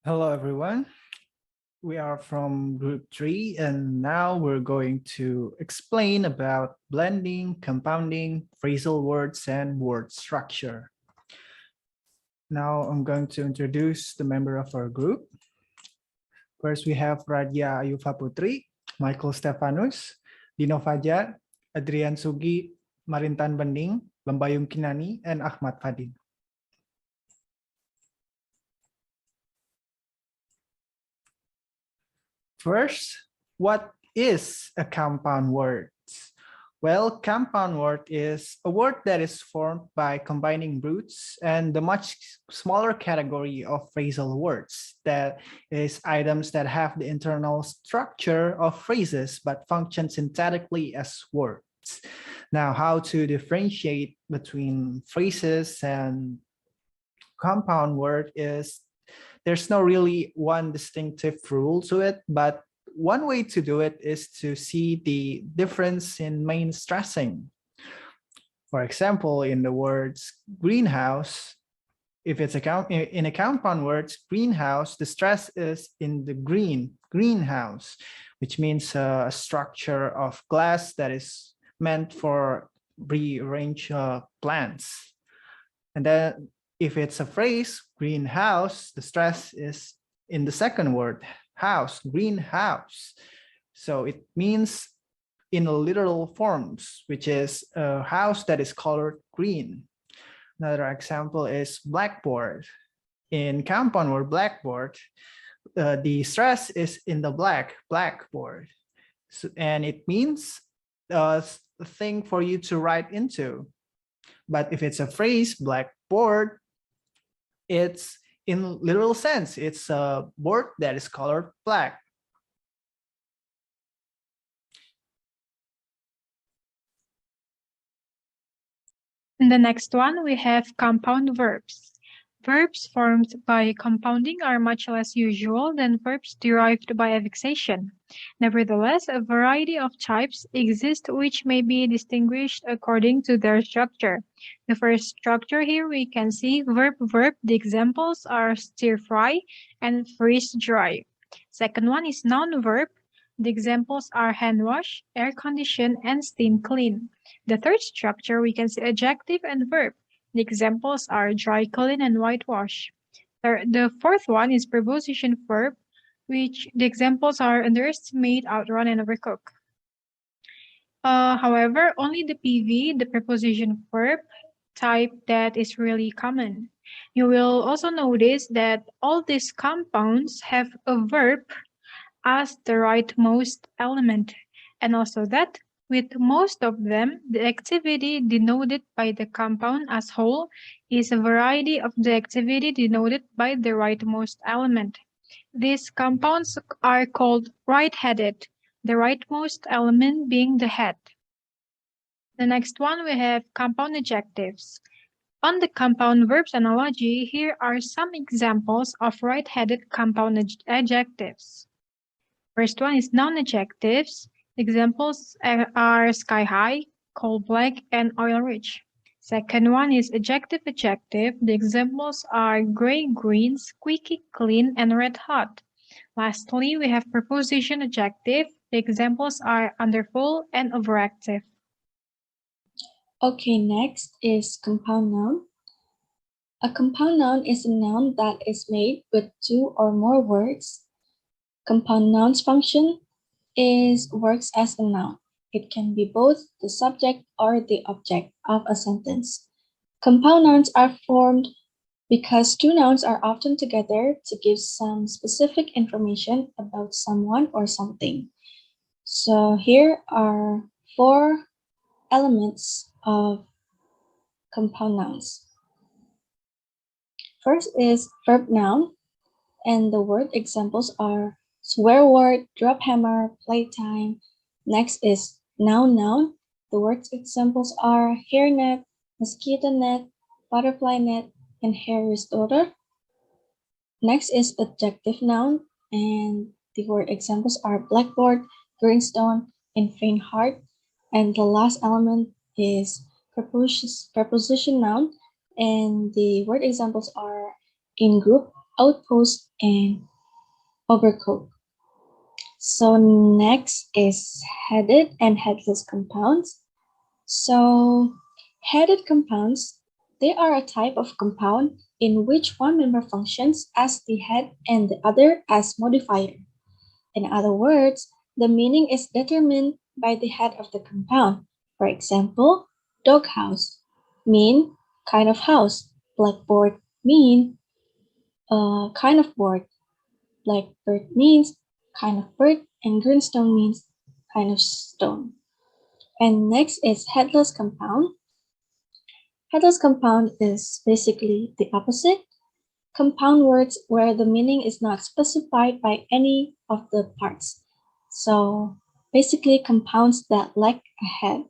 Hello, everyone. We are from group 3, and now we're going to explain about blending, compounding, phrasal words, and word structure. Now I'm going to introduce the member of our group. First, we have Radya Ayufa Putri, Michael Stefanus, Dino Fajar, Adrian Sugi, Marintan Bening, Lembayung Kinani, and Akhmad Fadin. First, what is a compound word? Well, compound word is a word that is formed by combining roots and the much smaller category of phrasal words, that is items that have the internal structure of phrases but function syntactically as words. Now, how to differentiate between phrases and compound word is there's no really one distinctive rule to it, but one way to do it is to see the difference in main stressing. For example, in the words greenhouse, if it's in a compound words, greenhouse, the stress is in the greenhouse, which means a structure of glass that is meant for rearrange plants. And then if it's a phrase, greenhouse, the stress is in the second word, house, greenhouse. So it means in literal forms, which is a house that is colored green. Another example is blackboard. In compound word blackboard, the stress is in the blackboard. So, and it means a thing for you to write into. But if it's a phrase, blackboard, it's in literal sense, it's a board that is colored black. In the next one, we have compound verbs. Verbs formed by compounding are much less usual than verbs derived by affixation. Nevertheless, a variety of types exist which may be distinguished according to their structure. The first structure here we can see verb-verb. The examples are stir-fry and freeze-dry. Second one is noun-verb. The examples are hand-wash, air-condition, and steam-clean. The third structure we can see adjective and verb. The examples are dry clean and whitewash. The fourth one is preposition verb, which the examples are underestimate, outrun, and overcook. However, only the PV, the preposition verb type, that is really common. You will also notice that all these compounds have a verb as the rightmost element, and also that with most of them, the activity denoted by the compound as whole is a variety of the activity denoted by the rightmost element. These compounds are called right-headed, the rightmost element being the head. The next one we have compound adjectives. On the compound verbs analogy, here are some examples of right-headed compound adjectives. First one is noun adjectives. Examples are sky high, coal black, and oil rich. Second one is adjective. The examples are gray green, squeaky clean, and red hot. Lastly, we have preposition adjective. The examples are underfull and overactive. Okay, next is compound noun. A compound noun is a noun that is made with two or more words. Compound noun's function is works as a noun. It can be both the subject or the object of a sentence. Compound nouns are formed because two nouns are often together to give some specific information about someone or something. So here are 4 elements of compound nouns. First is verb noun, and the word examples are swear word, drop hammer, playtime. Next is noun noun. The words examples are hairnet, mosquito net, butterfly net, and hair restorer. Next is adjective noun, and the word examples are blackboard, greenstone, and faint heart. And the last element is preposition noun, and the word examples are in group, outpost, and overcoat. So next is headed and headless compounds. So headed compounds, they are a type of compound in which one member functions as the head and the other as modifier. In other words, the meaning is determined by the head of the compound. For example, doghouse mean kind of house, blackboard mean kind of board, blackbird means kind of bird, and greenstone means kind of stone. And next is headless compound. Headless compound is basically the opposite. Compound words where the meaning is not specified by any of the parts. So basically compounds that lack a head.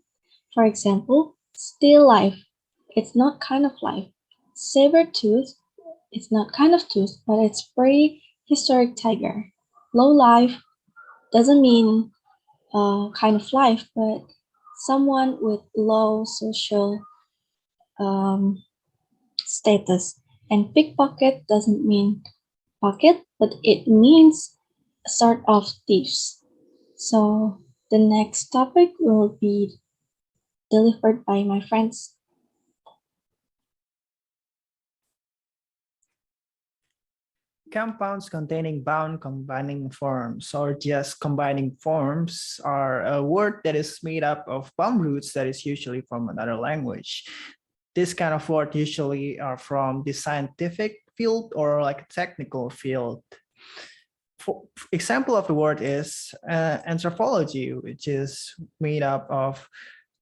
For example, still life, it's not kind of life. Saber tooth, it's not kind of tooth, but it's prehistoric tiger. Low life doesn't mean kind of life, but someone with low social status. And pickpocket doesn't mean pocket, but it means a sort of thieves. So the next topic will be delivered by my friends. Compounds containing bound combining forms or just combining forms are a word that is made up of bound roots that is usually from another language. This kind of word usually are from the scientific field or like a technical field. For example of the word is anthropology, which is made up of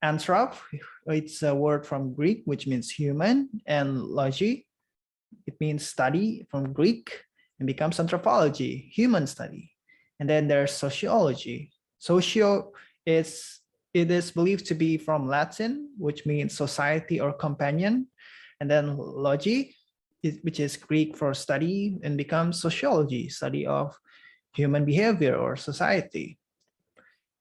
anthrop. It's a word from Greek, which means human, and logy, it means study from Greek, and becomes anthropology, human study. And then there's sociology. Socio it is believed to be from Latin, which means society or companion. And then logy, which is Greek for study, and becomes sociology, study of human behavior or society.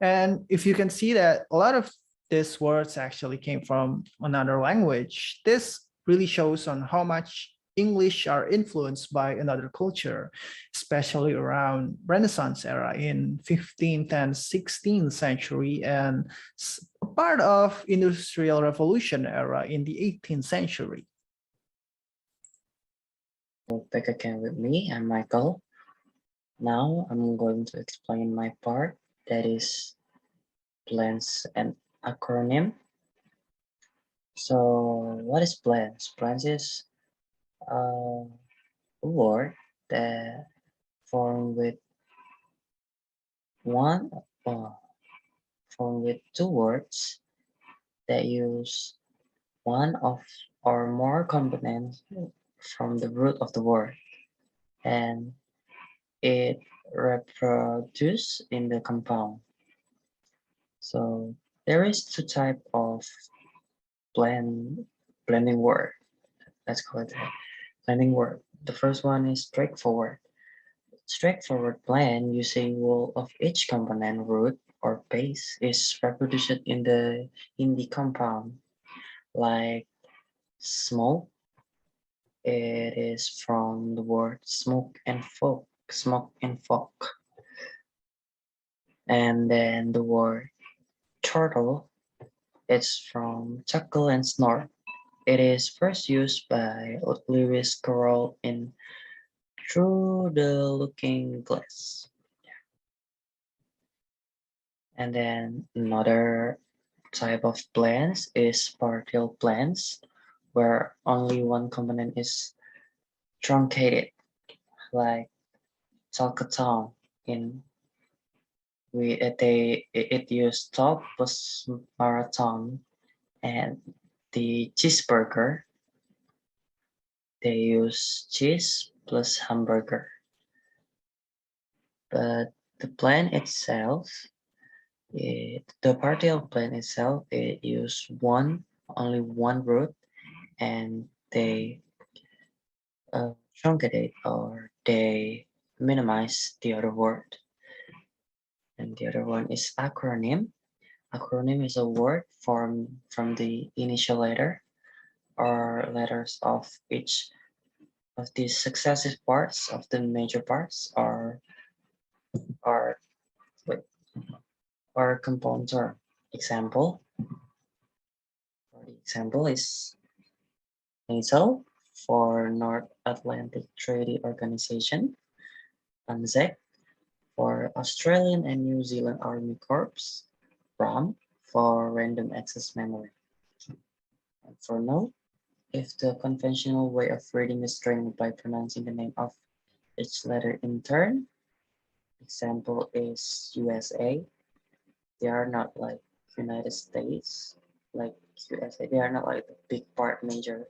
And if you can see that a lot of these words actually came from another language, this really shows on how much English are influenced by another culture, especially around Renaissance era in 15th and 16th century and part of Industrial Revolution era in the 18th century. Back again with me, I'm Michael. Now I'm going to explain my part, that is plans and acronym. So what is plans? Plans is a word that form with one or form with two words that use one of or more components from the root of the word, and it reproduces in the compound. So there is two type of blending word. Let's call it that. Blending word. The first one is straightforward. Straightforward blend using whole of each component root or base is reproduced in the compound. Like smoke, it is from the word smoke and fog. Smoke and fog. And then the word turtle, it's from chuckle and snort. It is first used by Lewis Carroll in Through the Looking Glass. And then another type of plants is partial plants, where only one component is truncated, like Talkathon in it used top plus marathon, and the cheeseburger they use cheese plus hamburger. But the plan itself, the partial plan itself, it use only one root, and they truncate or they minimize the other word. And the other one is acronym. Acronym is a word formed from the initial letter or letters of each of the successive parts of the major parts are wait, are compound term. Example, for the example is NATO for North Atlantic Treaty Organization, ANZAC for Australian and New Zealand Army Corps, RAM for Random Access Memory. And for note, if the conventional way of reading a string by pronouncing the name of each letter in turn, example is USA, they are not like United States, like USA, they are not like the big part major.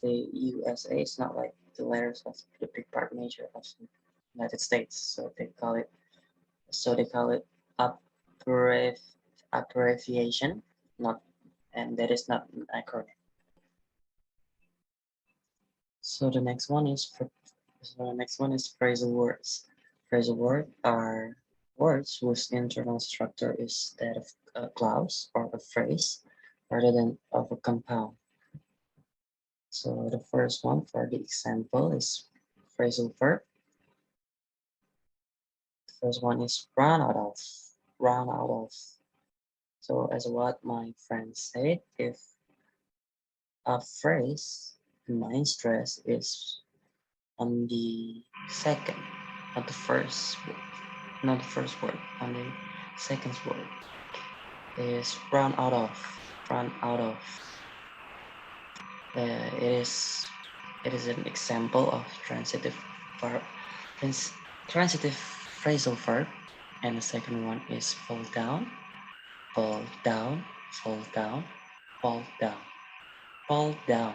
The USA is not like the letters of the big part major of the United States, so they call it abbreviation, not, and that is not an acronym. So the next one is phrasal words. Phrasal words are words whose internal structure is that of a clause or a phrase rather than of a compound. So the first one for the example is phrasal verb. The first one is run out of, run out of. So as what my friend said, if a phrase, the main stress is on the second, not the first, not the first word, on the second word is run out of, run out of. It is an example of transitive verb, transitive phrasal verb, and the second one is fall down, fall down, fall down, fall down, fall down.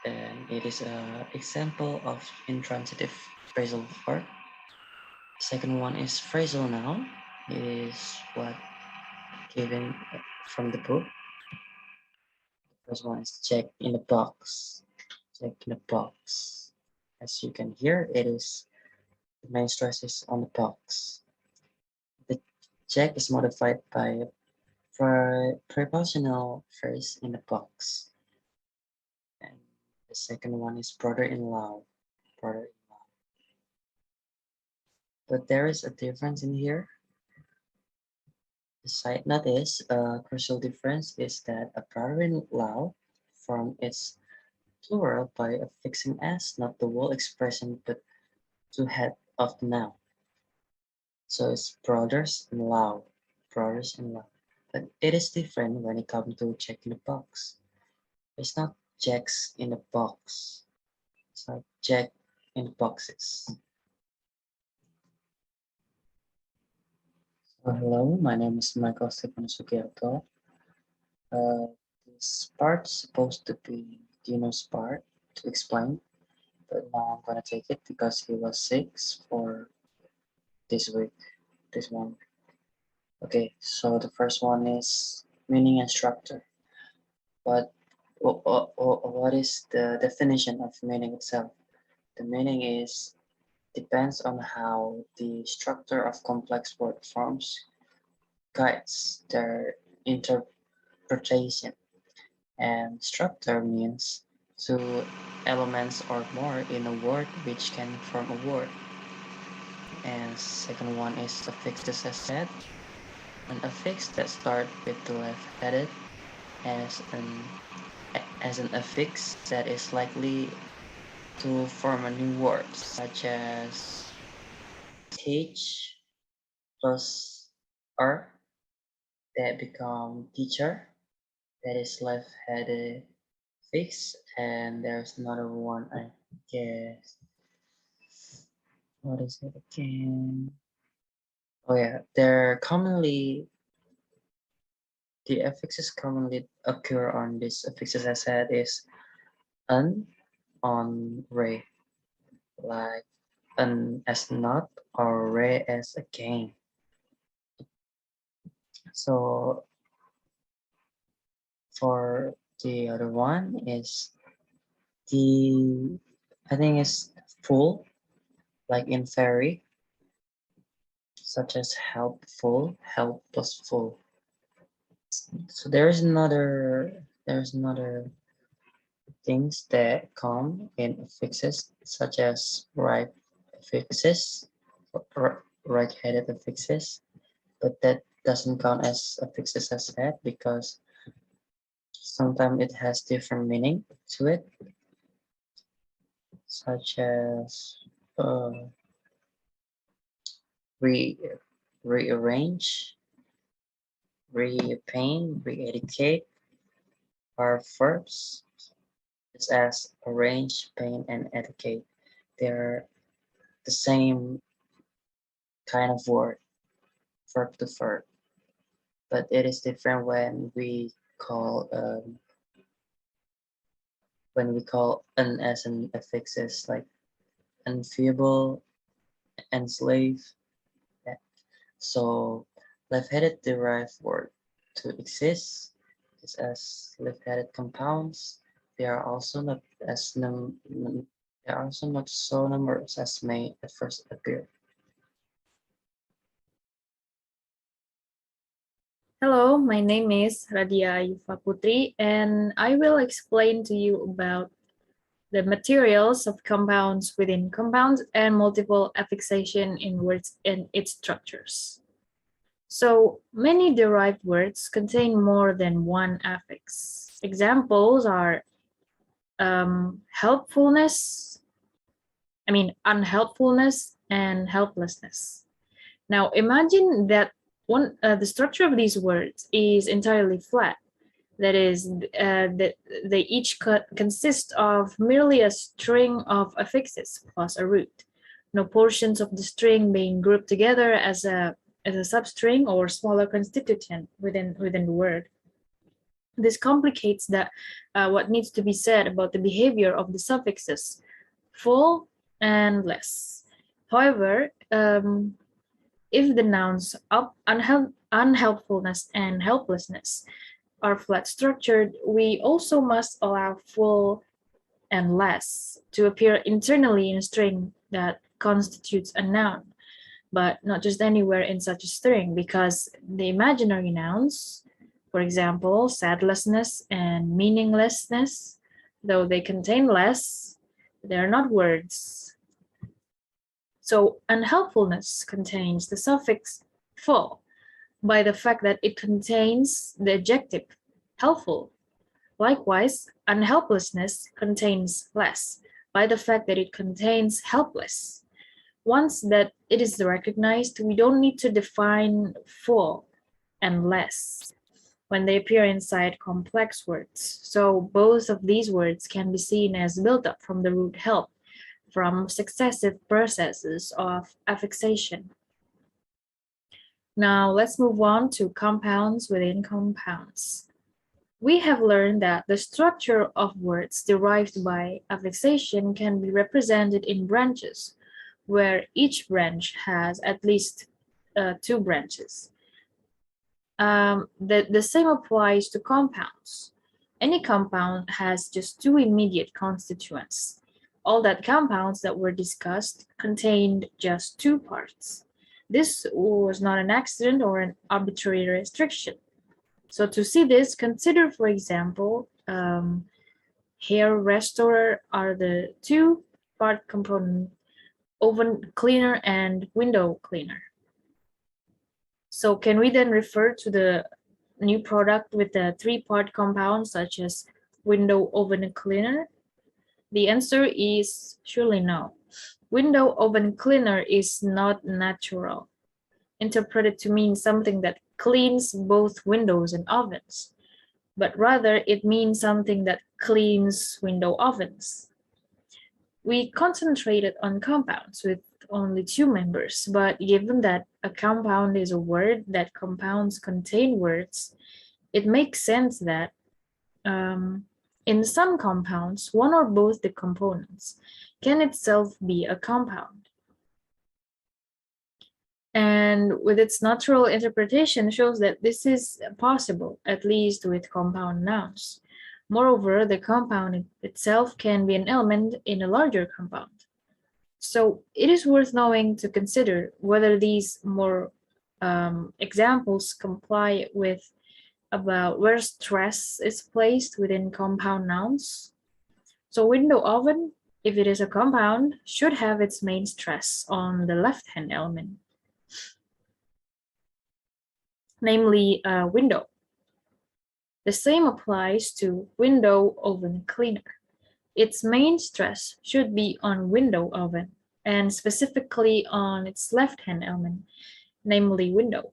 And it is an example of intransitive phrasal verb. Second one is phrasal noun. It is what given from the book. First one is check in the box. Check in the box. As you can hear, it is the main stress is on the box. The check is modified by a prepositional phrase in the box. And the second one is brother-in-law. Brother-in-law. But there is a difference in here. The side note is a crucial difference is that a brother-in-law from its plural by affixing s, not the whole expression, but to head of the noun. So it's brothers-in-law, brothers-in-law. But it is different when it comes to check in the box. It's not checks in the box. It's not check in the boxes. So hello, my name is Michael Stefanus S. This part's supposed to be Dino's part to explain, but now I'm gonna take it because he was sick for this week, this one. Okay, so the first one is meaning and structure. But what is the definition of meaning itself? The meaning is depends on how the structure of complex word forms guides their interpretation. And structure means two elements or more in a word which can form a word. And second one is affixes as said. An affix that starts with the left-headed as an affix that is likely to form a new word, such as teach plus r that become teacher, that is left-headed fix, and there's another one, I guess. What is it again? Oh yeah, they're commonly, the affixes commonly occur on this affixes I said is an, on, re, like an as not or re as again. So for the other one is the, I think it's full, like in fairy, such as helpful, help plus full. So there's another things that come in affixes such as right affixes, right-headed affixes, but that doesn't count as affixes as said because sometimes it has different meaning to it, such as re rearrange, repaint, re-educate are verbs just as arrange, paint, and educate. They're the same kind of word, verb to verb, but it is different when we call an as an affixes like unfeasible, enslave. Yeah. So left-headed derived word to exist is as left-headed compounds. They are also not as they are also not so numerous as may at first appear. Hello, my name is Radya Ayufa Putri, and I will explain to you about the materials of compounds within compounds and multiple affixation in words and its structures. So many derived words contain more than one affix. Examples are unhelpfulness and helplessness. Now imagine that the structure of these words is entirely flat. That is, that they each consist of merely a string of affixes plus a root. No portions of the string being grouped together as a substring or smaller constituent within the word. This complicates what needs to be said about the behavior of the suffixes full and less. However, if the nouns unhelpfulness and helplessness are flat structured, we also must allow full and less to appear internally in a string that constitutes a noun, but not just anywhere in such a string, because the imaginary nouns, for example, sadlessness and meaninglessness, though they contain less, they're not words. So unhelpfulness contains the suffix full by the fact that it contains the adjective helpful. Likewise, unhelplessness contains less by the fact that it contains helpless. Once that it is recognized, we don't need to define full and less when they appear inside complex words. So both of these words can be seen as built up from the root help from successive processes of affixation. Now let's move on to compounds within compounds. We have learned that the structure of words derived by affixation can be represented in branches, where each branch has at least 2 branches. The same applies to compounds. Any compound has just 2 immediate constituents. All that compounds that were discussed contained just 2 parts. This was not an accident or an arbitrary restriction. So to see this, consider, for example, hair restorer are the 2-part component, oven cleaner and window cleaner. So can we then refer to the new product with the 3-part compound such as window oven cleaner? The answer is surely no. Window oven cleaner is not natural, interpreted to mean something that cleans both windows and ovens, but rather it means something that cleans window ovens. We concentrated on compounds with only 2 members, but given that a compound is a word that compounds contain words, it makes sense that in some compounds, one or both the components can itself be a compound. And with its natural interpretation shows that this is possible, at least with compound nouns. Moreover, the compound itself can be an element in a larger compound. So it is worth knowing to consider whether these more examples comply with about where stress is placed within compound nouns. So window oven, if it is a compound, should have its main stress on the left-hand element, namely window. The same applies to window oven cleaner. Its main stress should be on window oven, and specifically on its left-hand element, namely window.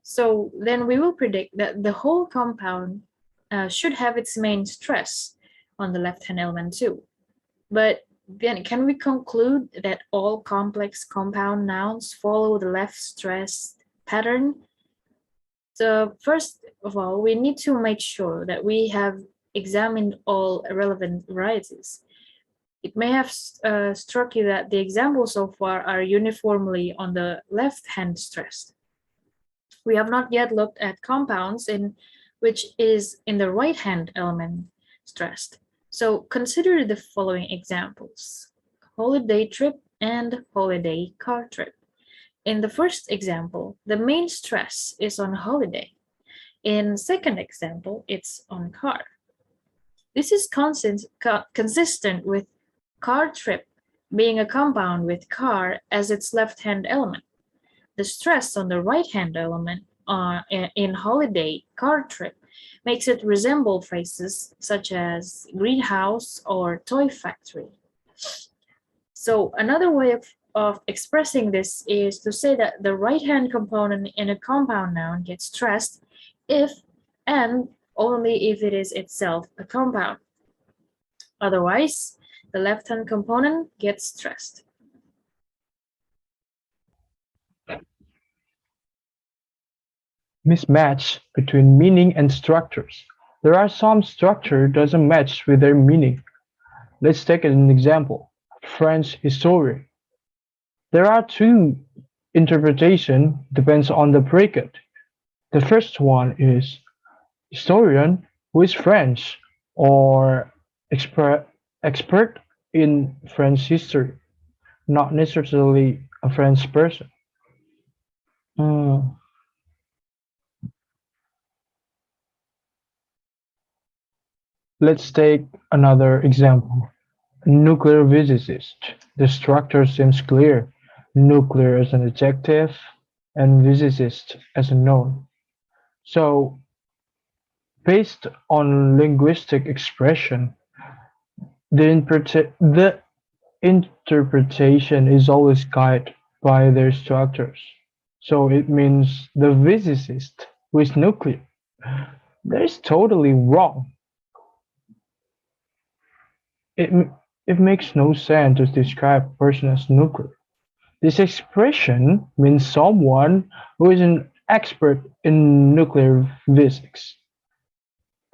So then we will predict that the whole compound should have its main stress on the left-hand element too. But then can we conclude that all complex compound nouns follow the left stress pattern? So first of all, we need to make sure that we have examined all relevant varieties. It may have struck you that the examples so far are uniformly on the left-hand stressed. We have not yet looked at compounds in which is in the right-hand element stressed. So consider the following examples: holiday trip and holiday car trip. In the first example, the main stress is on holiday. In second example, it's on car. This is consistent with car trip being a compound with car as its left-hand element. The stress on the right-hand element in holiday car trip makes it resemble phrases such as greenhouse or toy factory. So another way of expressing this is to say that the right-hand component in a compound noun gets stressed if and only if it is itself a compound. Otherwise, the left-hand component gets stressed. Mismatch between meaning and structures. There are some structure doesn't match with their meaning. Let's take an example. French history. There are two interpretation depends on the predicate. The first one is historian who is French or expert in French history, not necessarily a French person. Mm, Let's take another example. Nuclear physicist. The structure seems clear. Nuclear as an adjective and physicist as a noun. So, based on linguistic expression, the interpretation is always guided by their structures. So it means the physicist who is nuclear. That is totally wrong. It, it makes no sense to describe a person as nuclear. This expression means someone who is an expert in nuclear physics.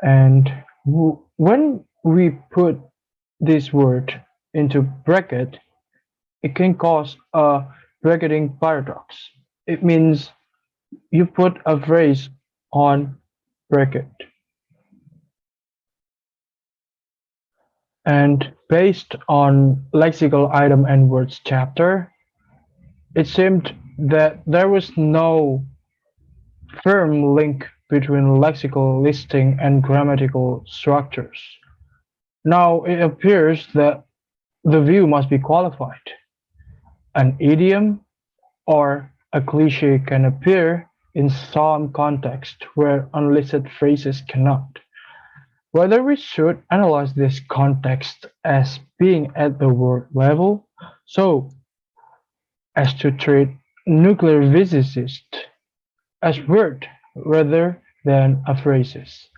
And when we put this word into bracket, it can cause a bracketing paradox. It means you put a phrase on bracket. And based on lexical item and words chapter, it seemed that there was no firm link between lexical listing and grammatical structures. Now it appears that the view must be qualified. An idiom or a cliché can appear in some contexts where unlisted phrases cannot. Whether we should analyze this context as being at the word level, so as to treat nuclear physicist as word rather than a phrases.